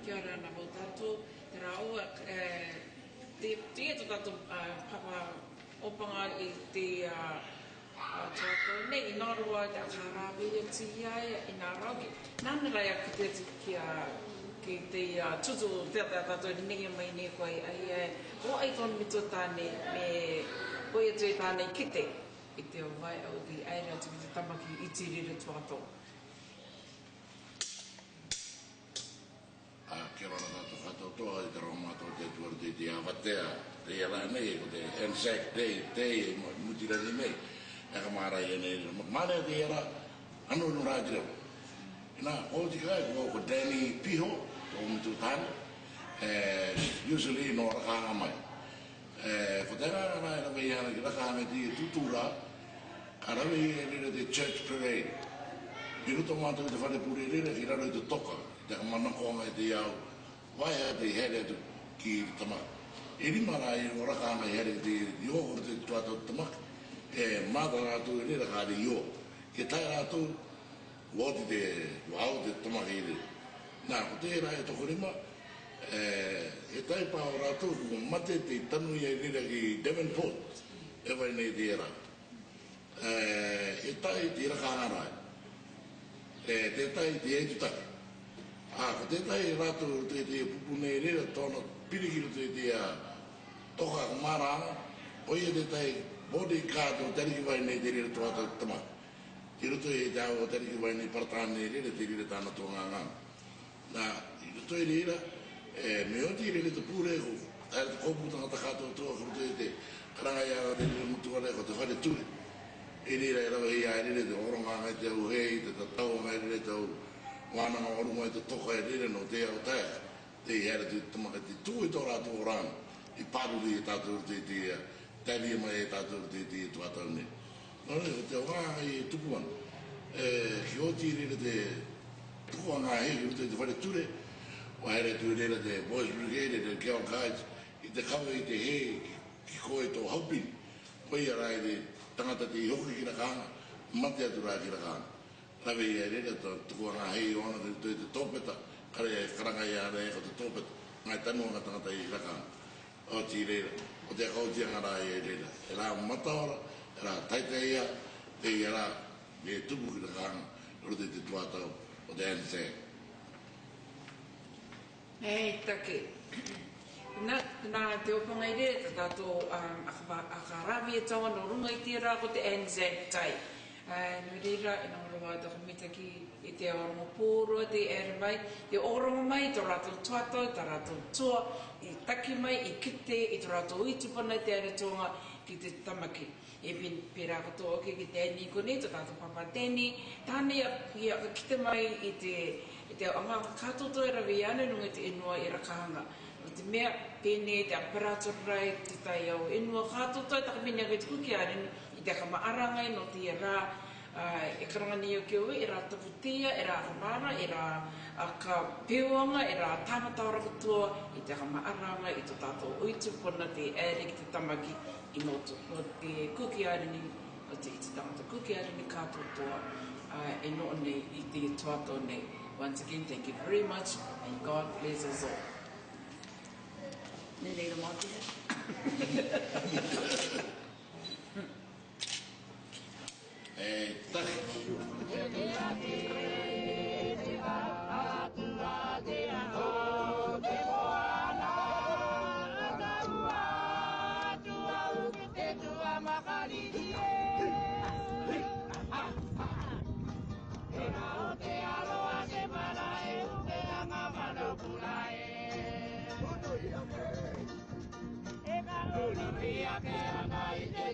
Kia ora nā mau tātou, te rāua, te tātou papa opanga I te tōko nei, I nā roa te akarāwe ati iai, I nā rau ki nāna rai aku te ati ki te tutu te tātou nei mai nei koe ai o ai tōna mito tāne me koe atu e tāne kite I te wai au ki aere atu ki te tamaki I te rere tuato. Kia ora tātou whatau toa I te rau mātou te tuara te awatea te ala nei, ko te Anzac Day, te mutirani nei, e ka mārai e nei, mārea te ara, anu no rātira. Nā, o te kai, ko Danny Piho, tō mitu tāne, usually no rakaha mai. Ko te rā rai rawe I ana ki rakaha mai te tutura, ka rawe I rira te church parade. I ruto mātou te whare pure rira ki raro I te toka, te manako mai te iau, wai hea te here atu ki tamak. E rima rā I o raka mai here te io o te tuato tamak, e māta rātou I rira kāre io. Ke tai rātou, woti te wau te tamak I rira. Nā, ko te rā e toko rima, e tai pāo rātou, ko mate te tanu I rira ki Devonport, e wai nei te era. E tai te raka rai. Te tai te eitutaki. Ko te tai rātou te pupune rira tōna pirikiru te toka maranga, o ia te tai body card o tariki vai nei te rira toata tama. Te ruto te au o tariki vai nei paratane rira te rira tāna tōngā ngā. Nā, I ruto rira, me o te rira te pūre ko, tai te kōputanga takato toa ruto te karangai ara rira mutuare ko te whare tūre. I rira e rawa I rira te oronga ngai te au hei, te tatau ngai rira te au wānanga orunga I te toka e rira no te au tae. Te I hera te tamaka te tūi tō rātou oranga. I pāruri e tātou te tēria mai e tātou te tuatau ne. Nō re, o te wānga I Tupuna. Ki oti rira te tukuanga hei, ki te whare ture. O hera tu rira te Boys Brigade, te Girl Guides. I te kawa I te hei, ki koe tō haupin. Koe a rai te tangata te hoki ki rakanga, mate atu rā ki rakanga. Rawe I rere tukuanga hei ona te tōpeta, kare karangai a rei ko te tōpeta, ngai tanua nga tangata I rakanga. O ti rere, o te akautia rā I rere. E rā mataora, e rā taiteia, te I rā, me tupu ki rakanga, rote te tuatau, o te Anzac. Hei, take. Nā te opanga I rere, te tātou akarawi e tawa no runga I tērā ko te Anzac Day. Nō reira, e nā ora wā taka mitaki I te orongo pōrua, te ere mai, te orongo mai, tō rātou tuatau, tā rātou tua, I taki mai, I kite, I tō rātou I tupuna te Rarotonga ki te tamaki. E pērā katoa ki Danny kone, tō tātou papa Danny, tāne ia kite mai I te anga kātoto e rawi ana nunga te inua I rakahanga. O te mea pēne, te aparato rai, te tai au inua kātoto, taka pēne a te kuki arenu, I te kamaarangai no te rā, e karangani o ki oe, e rā taputia, e rā kamara, e rā ka peoanga, e rā tāmatara katoa, I te kamaarangai, I tō tātou oitupuna te Ariki te tamaki, I no te kuki arenu, o te iti tangata kuki arenu kātotoa, e no nei I te tuato nei. Once again, thank you very much, and God bless us all. Nei mō te Te ke ana i te